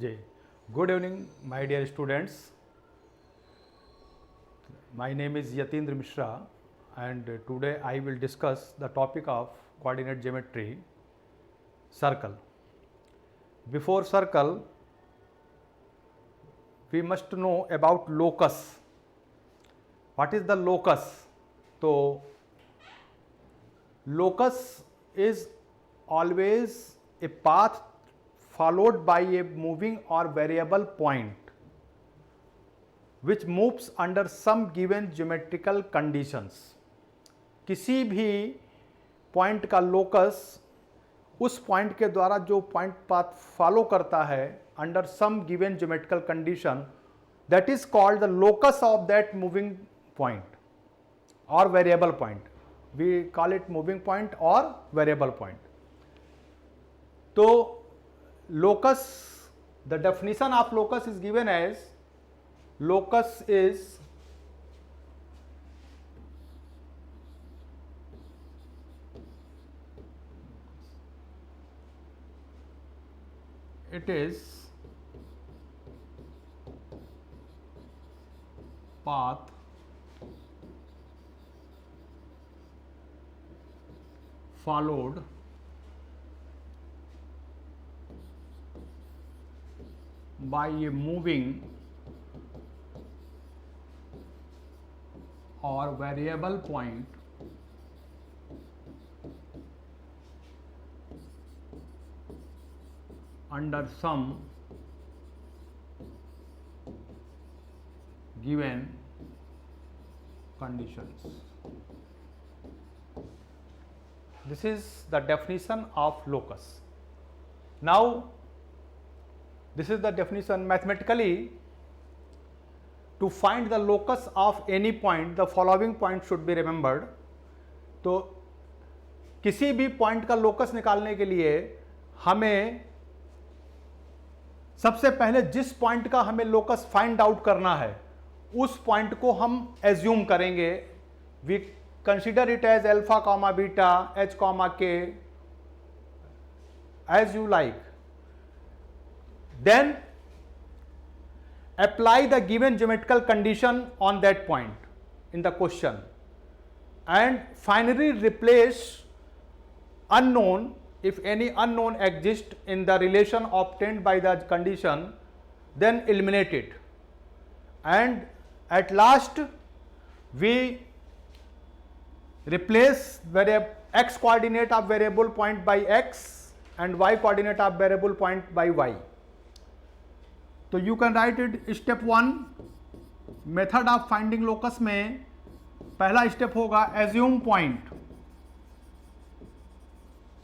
Ji, good evening, my dear students. My name is Yatindra Mishra, and today I will discuss the topic of coordinate geometry, circle. Before circle, we must know about locus. What is the locus? So, locus is always a path followed by a moving or variable point which moves under some given geometrical conditions. किसी भी point का locus उस point के द्वारा जो point path follow करता है under some given geometrical condition, that is called the locus of that moving point और variable point. We call it moving point और वेरिएबल पॉइंट. तो locus, the definition of locus is given as locus is path followed by a moving or variable point under some given conditions. This is the definition of locus. Now, this is the definition. Mathematically, to find the locus of any point, the following point should be remembered. तो किसी भी point का locus निकालने के लिए हमें सबसे पहले जिस पॉइंट का हमें लोकस फाइंड आउट करना है उस पॉइंट को हम एज्यूम करेंगे. We consider it as alpha comma beta, h comma k, as you like. Then apply the given geometrical condition on that point in the question and finally replace unknown, if any unknown exists in the relation obtained by the condition, then eliminate it, and at last we replace x coordinate of variable point by x and y coordinate of variable point by y. तो you can write it. Step 1 method of finding locus में पहला step होगा assume point.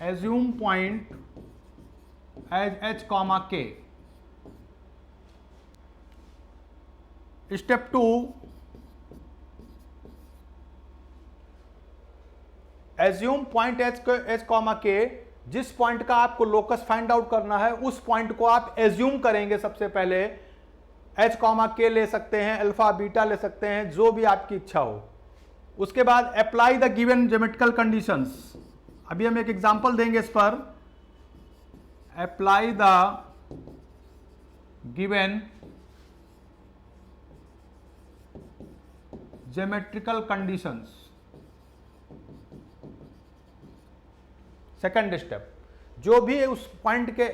Assume point as h comma k. Step 2 assume point h comma k. जिस point का आपको locus find out करना है उस पॉइंट को आप एज्यूम करेंगे. सबसे पहले एच कॉमा के ले सकते हैं, अल्फा बीटा ले सकते हैं, जो भी आपकी इच्छा हो. उसके बाद apply the given geometrical conditions. अभी हम एक एग्जांपल देंगे इस पर. Apply the given geometrical conditions. Second step, जो भी उस पॉइंट के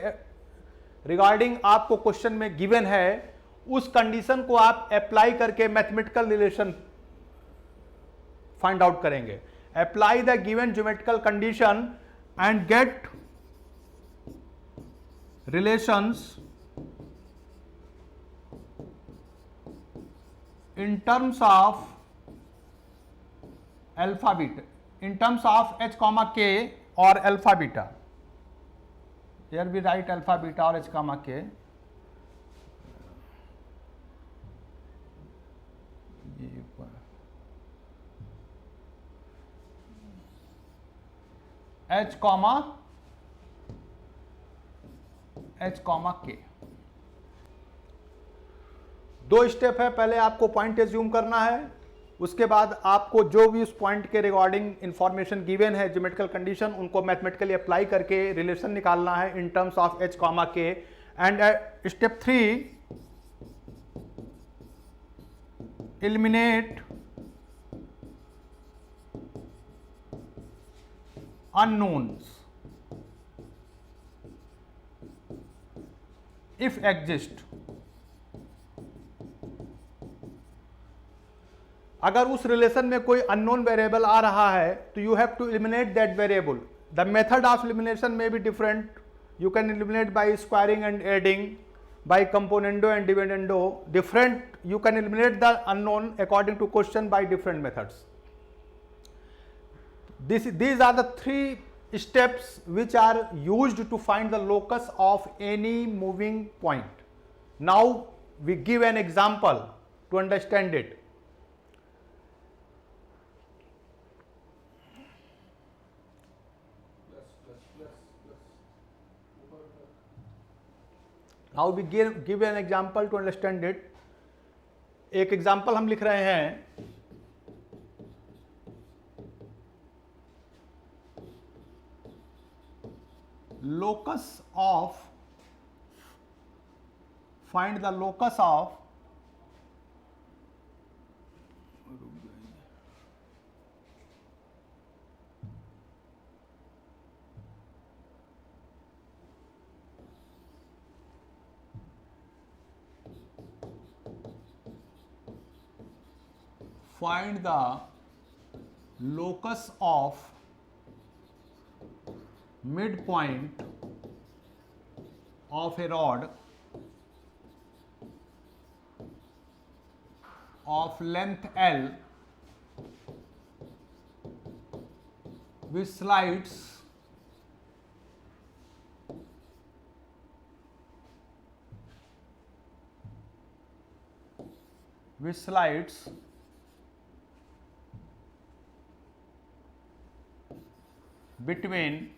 रिगार्डिंग आपको क्वेश्चन में गिवन है उस कंडीशन को आप अप्लाई करके मैथमेटिकल रिलेशन फाइंड आउट करेंगे. Apply the given geometrical condition and get relations in terms of alpha beta, in terms of h comma k or alpha beta. Here we write alpha beta or h comma k. h comma k. दो step है. पहले आपको point assume करना है, उसके बाद आपको जो भी उस पॉइंट के रिगार्डिंग इंफॉर्मेशन गिवन है ज्योमेट्रिकल कंडीशन, उनको मैथमेटिकली अप्लाई करके रिलेशन निकालना है in terms of h comma k and step 3, eliminate unknowns if exist. अगर उस रिलेशन में कोई अननोन वेरिएबल आ रहा है तो you have to eliminate that variable. The method of elimination में be different. You can eliminate by squaring and adding, by componendo and dividendo. Different you can eliminate the unknown according to question by different methods. These are the 3 steps which are used to find the locus of any moving point. Now we give an example to understand it. Now we give an example to understand it. एक example हम लिख रहे हैं. Locus of, find the locus of midpoint of a rod of length L which slides between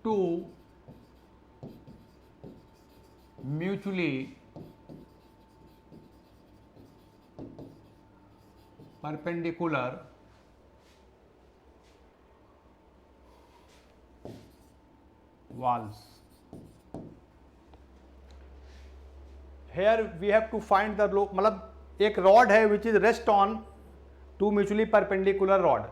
two mutually perpendicular walls. Here we have to find the मतलब एक rod है which is rest on two mutually perpendicular rod.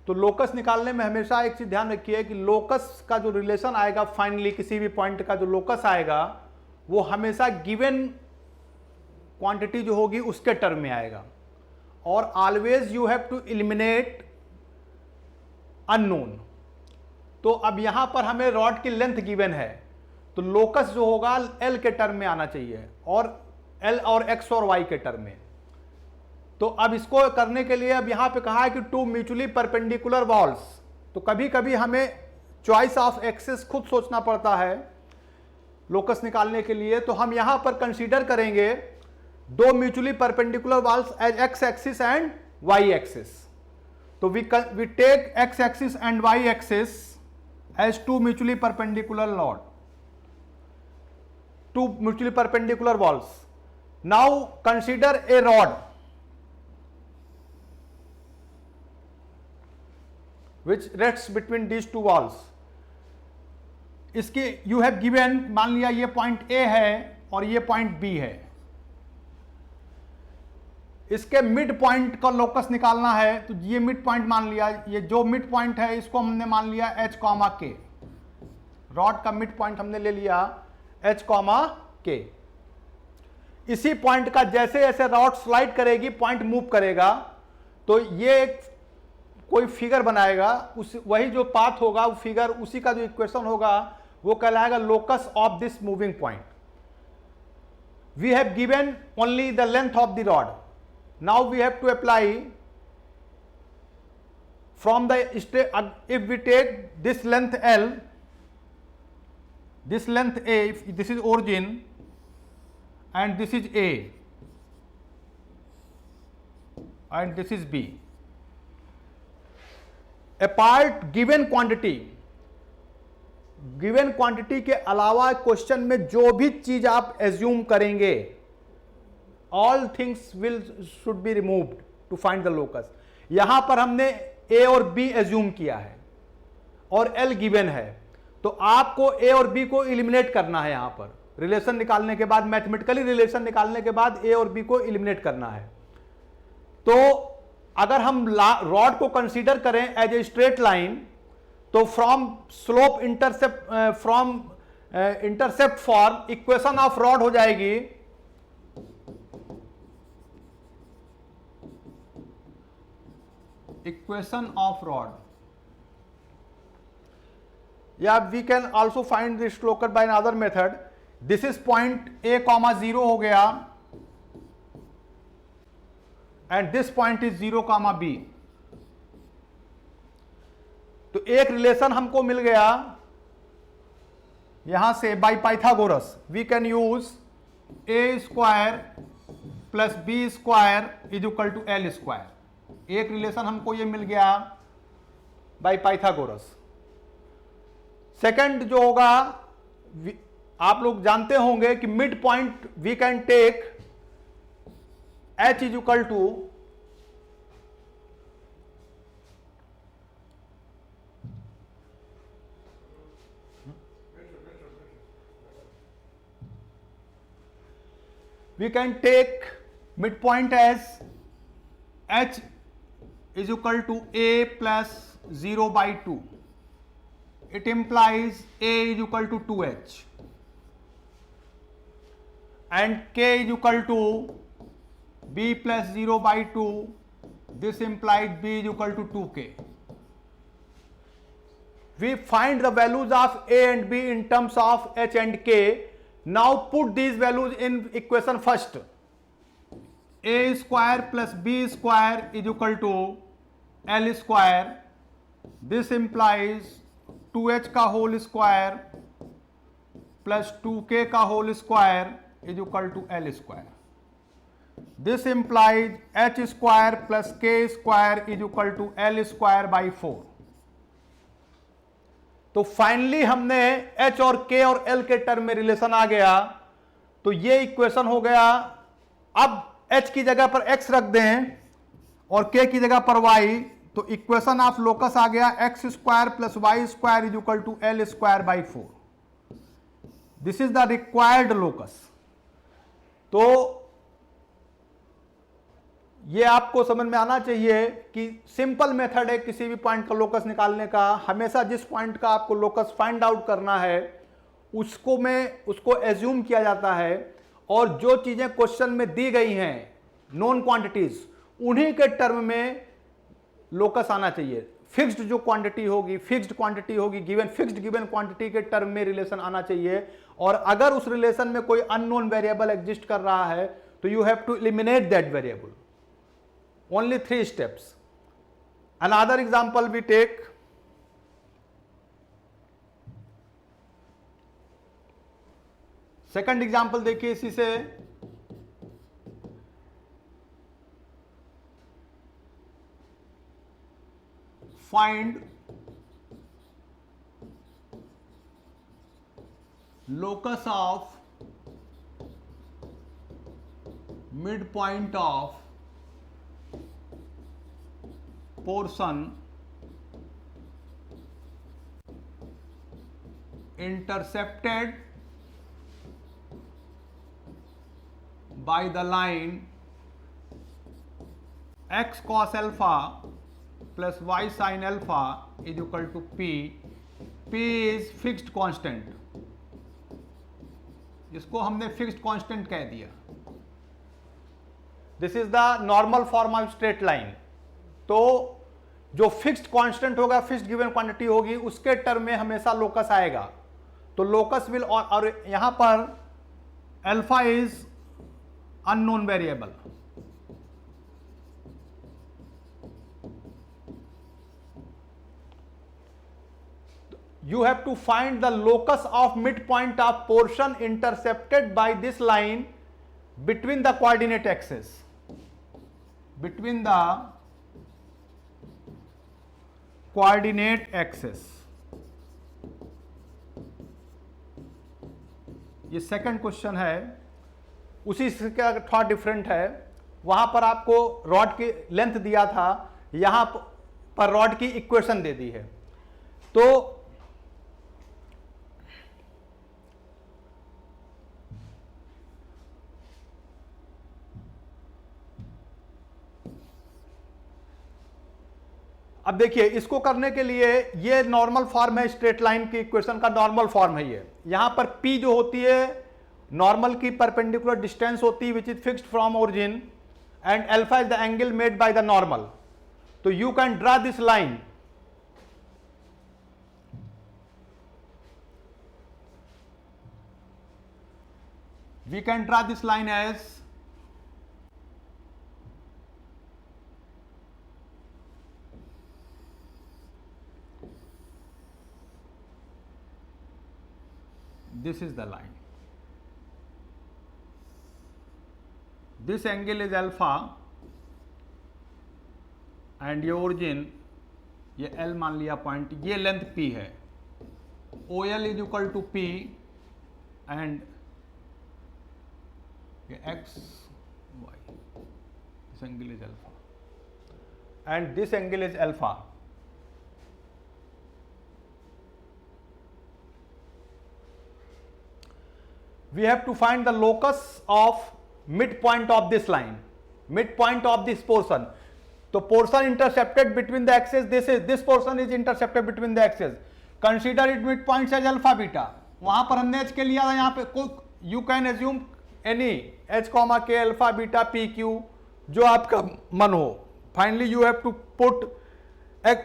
तो locus निकालने में हमेशा एक चीज ध्यान रखिए कि लोकस का जो रिलेशन आएगा फाइनली किसी भी पॉइंट का जो लोकस आएगा वो हमेशा गिवन क्वांटिटी जो होगी उसके टर्म में आएगा. और always you have to eliminate unknown. तो अब यहां पर हमें रॉड की लेंथ गिवन है तो लोकस जो होगा एल के टर्म में आना चाहिए और एल और एक्स और वाई के टर्म में. तो अब इसको करने के लिए अब यहां पे कहा है कि टू म्यूचुअली परपेंडिकुलर वॉल्स. तो कभी कभी हमें चॉइस ऑफ एक्सिस खुद सोचना पड़ता है लोकस निकालने के लिए. तो हम यहां पर कंसीडर करेंगे दो mutually perpendicular walls as x axis and y axis. तो we take x axis and y axis as two mutually perpendicular rod, two mutually perpendicular walls. Now consider a rod which rests between these two walls. इसके you have given, मान लिया ये point A है और ये point B है. इसके mid point का लोकस निकालना है तो ये मिड पॉइंट मान लिया, ये जो मिड पॉइंट है इसको हमने मान लिया H, K. रॉड का मिड पॉइंट हमने ले लिया H, K. इसी पॉइंट का जैसे जैसे रॉड स्लाइड करेगी पॉइंट मूव करेगा तो ये एक कोई फिगर बनाएगा, उस वही जो पाथ होगा वो फिगर उसी का जो इक्वेशन होगा वो कहलाएगा locus of this moving point. We have given only the length of the rod. Now we have to apply from the if we take this length L, this length A, this is origin and this is A and this is B. Apart given quantity के अलावा question में जो भी चीज आप assume करेंगे all things should be removed to find the locus. यहां पर हमने ए और बी एज्यूम किया है और एल गिवन है तो आपको ए और बी को इलिमिनेट करना है। यहां पर रिलेशन निकालने के बाद, मैथमेटिकली रिलेशन निकालने के बाद ए और बी को इलिमिनेट करना है। तो अगर हम रॉड को कंसीडर करें एज ए स्ट्रेट लाइन, तो from slope intercept form equation of rod हो जाएगी इक्वेशन ऑफ रॉड, या we can also find this locus by another method. This is point a comma 0 हो गया and this point is 0 comma b. तो एक relation हमको मिल गया यहां से by Pythagoras. We can use a square plus b square is equal to L square. एक रिलेशन हमको ये मिल गया बाय पाइथागोरस। सेकंड जो होगा, आप लोग जानते होंगे कि mid point we can take h is equal to we can take midpoint as h is equal to a plus 0 by 2. It implies a is equal to 2h and k is equal to b plus 0 by 2. This implies b is equal to 2k. We find the values of a and b in terms of h and k. Now put these values in equation first. A square plus b square is equal to l square. This implies 2h का whole square plus 2k का whole square is equal to l square. This implies h square plus k square is equal to l square by 4. तो finally हमने h और k और l के term में relation आ गया। तो ये इक्वेशन हो गया। अब h की जगह पर x रख दें और k की जगह पर y, तो इक्वेशन ऑफ लोकस आ गया x square plus y square is equal to L square by 4। This is the required locus. तो ये आपको समझ में आना चाहिए कि सिंपल मेथड है किसी भी पॉइंट का लोकस निकालने का। हमेशा जिस पॉइंट का आपको लोकस फाइंड आउट करना है उसको एज्यूम किया जाता है, और जो चीजें क्वेश्चन में दी गई हैं नॉन क्वांटिटीज, उन्हीं के टर्म में लोकस आना चाहिए। फिक्स्ड जो क्वांटिटी होगी, फिक्स्ड क्वांटिटी होगी, गिवन फिक्स्ड गिवन क्वांटिटी के टर्म में रिलेशन आना चाहिए। और अगर उस रिलेशन में कोई अननोन वेरिएबल एग्जिस्ट कर रहा है तो you have to eliminate that variable. Only 3 steps. Another example we take. Second example देखिए इसी से। Find locus of midpoint of portion intercepted by the line x cos alpha plus y sin alpha is equal to p. p is fixed constant, जिसको हमने fixed constant कह दिया। This is the normal form of straight line. तो जो fixed constant होगा, fixed given quantity होगी, उसके term में हमेशा लोकस आएगा। तो लोकस विल, और यहां पर alpha is unknown variable. You have to find the locus of midpoint of portion intercepted by this line between the coordinate axes. Between the coordinate axis. ये सेकंड क्वेश्चन है, उसी से क्या थोड़ा डिफरेंट है। वहां पर आपको रॉड की लेंथ दिया था, यहां पर रॉड की इक्वेशन दे दी है। तो अब देखिए इसको करने के लिए ये नॉर्मल फॉर्म है, स्ट्रेट लाइन की इक्वेशन का नॉर्मल फॉर्म है ये। यहां पर P जो होती है नॉर्मल की परपेंडिकुलर डिस्टेंस होती है which is fixed from origin, and alpha is the angle made by the normal. तो you can draw this line, we can draw this line as this is the line, this angle is alpha and ये origin ये L मान लिया point, ये length P है, OL is equal to P and x y, this angle is alpha and this angle is alpha. We have to find the locus of midpoint of this line, midpoint of this portion. तो portion intercepted between the axes, this portion is intercepted between the axes. Consider it midpoints as alpha beta. वहां पर हमने h के लिया था, यहाँ पे you can assume any h comma k alpha beta p q जो आपका मन हो. Finally you have to put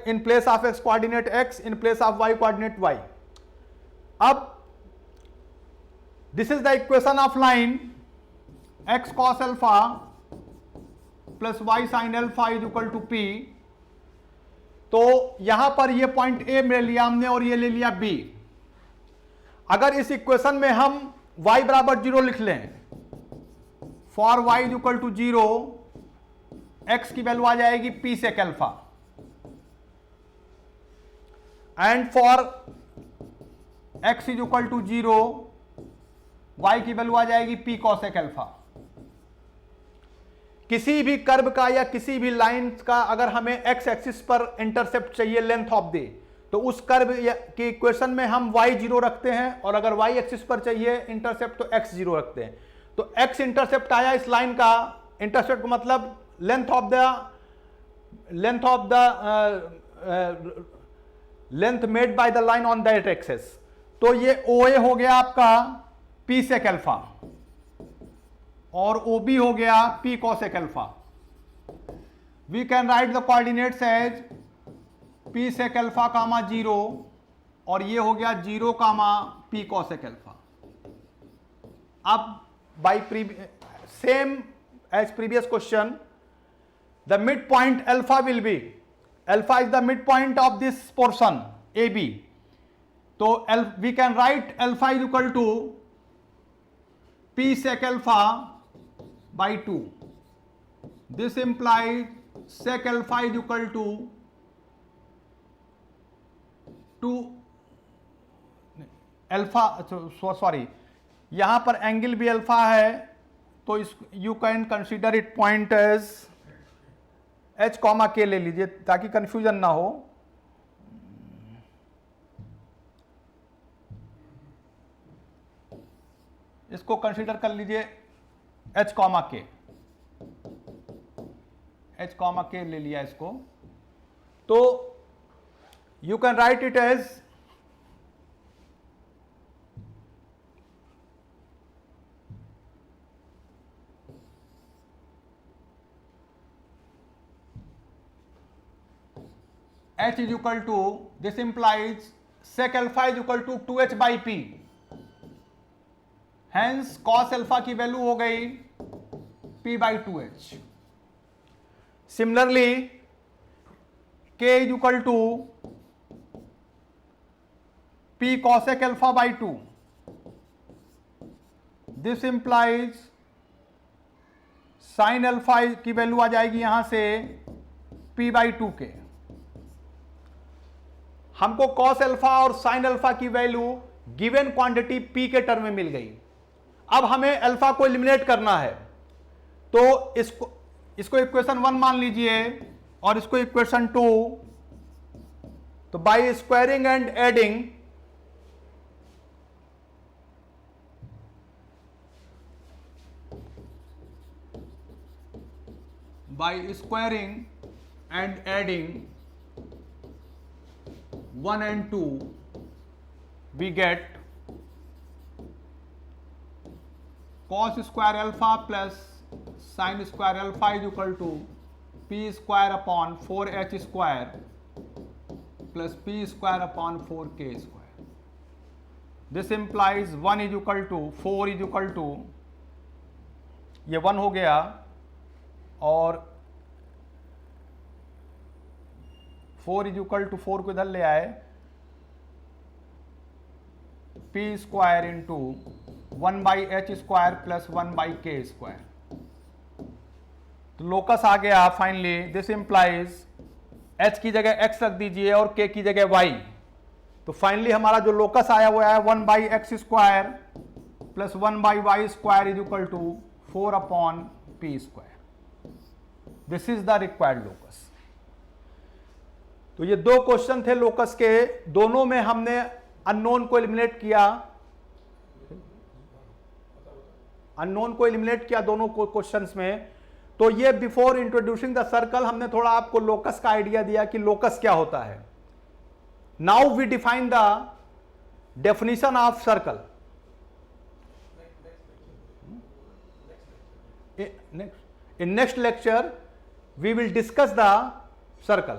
in place of x coordinate x, in place of y coordinate y. अब this is the equation of line x cos alpha plus y sin alpha is equal to p. तो यहां पर ये point A ले लिया हमने और ये ले लिया B. अगर इस इक्वेशन में हम y बराबर 0 लिख लें, for y is equal to 0, x की वैल्यू आ जाएगी p sec alpha, and for x is equal to 0, y की वैल्यू आ जाएगी p कॉसेक अल्फा. किसी भी कर्व का या किसी भी लाइन का अगर हमें x एक्सिस पर इंटरसेप्ट चाहिए लेंथ ऑफ दे, तो उस कर्व के इक्वेशन में हम y 0 रखते हैं, और अगर y एक्सिस पर चाहिए इंटरसेप्ट तो x 0 रखते हैं. तो x इंटरसेप्ट आया इस लाइन का, इंटरसेप्ट का मतलब length of the length made by the line on that axis. तो ये OA हो गया आपका p सेक अल्फा और OB हो गया p cosec alpha. We can write the coordinates as p sec alpha comma 0, और ये हो गया 0 कामा p कॉसेक अल्फा. अब by same as previous question, the midpoint alpha will be, alpha is the midpoint of this portion AB. So we can write alpha is equal to p sec alpha by 2. This implies sec alpha is equal to 2 alpha, sorry, यहां पर angle भी alpha है, तो इस you can consider it point as h comma k ले लीजिए ताकि confusion ना हो. इसको कंसीडर कर लीजिए h comma k, h comma k ले लिया इसको. तो you can write it as h is equal to, this implies sec alpha is equal to 2h by p. Hence cos alpha की वैल्यू हो गई p by 2h. Similarly k is equal to p cosec alpha by 2. This implies sin alpha की value आ जाएगी यहां से p by 2 के. हमको cos अल्फा और sin अल्फा की वैल्यू गिवन क्वांटिटी p के टर्म में मिल गई. अब हमें अल्फा को एलिमिनेट करना है, तो इसको इक्वेशन 1 मान लीजिए और इसको इक्वेशन 2. तो by squaring and adding by squaring and adding 1 and 2, we get cos square alpha plus sin square alpha is equal to p square upon 4h square plus p square upon 4k square. This implies 1 is equal to 4 is equal to, ये 1 हो गया और 4 is equal to 4 को इधर ले आए, p square into 1 by H square plus 1 by के square. तो लोकस आ गया फाइनली. दिस इंप्लाइज h की जगह x रख दीजिए और k की जगह y. तो फाइनली हमारा जो लोकस आया वो आया 1 by x square plus 1 by y square is equal to 4 upon p square. This is the required locus. तो ये दो क्वेश्चन थे लोकस के, दोनों में हमने अननोन को एलिमिनेट किया, अननोन को एलिमिनेट किया दोनों क्वेश्चंस में. तो ये बिफोर इंट्रोड्यूसिंग द सर्कल हमने थोड़ा आपको लोकस का आइडिया दिया कि लोकस क्या होता है. Now we define the definition of circle. In next lecture we will discuss the circle.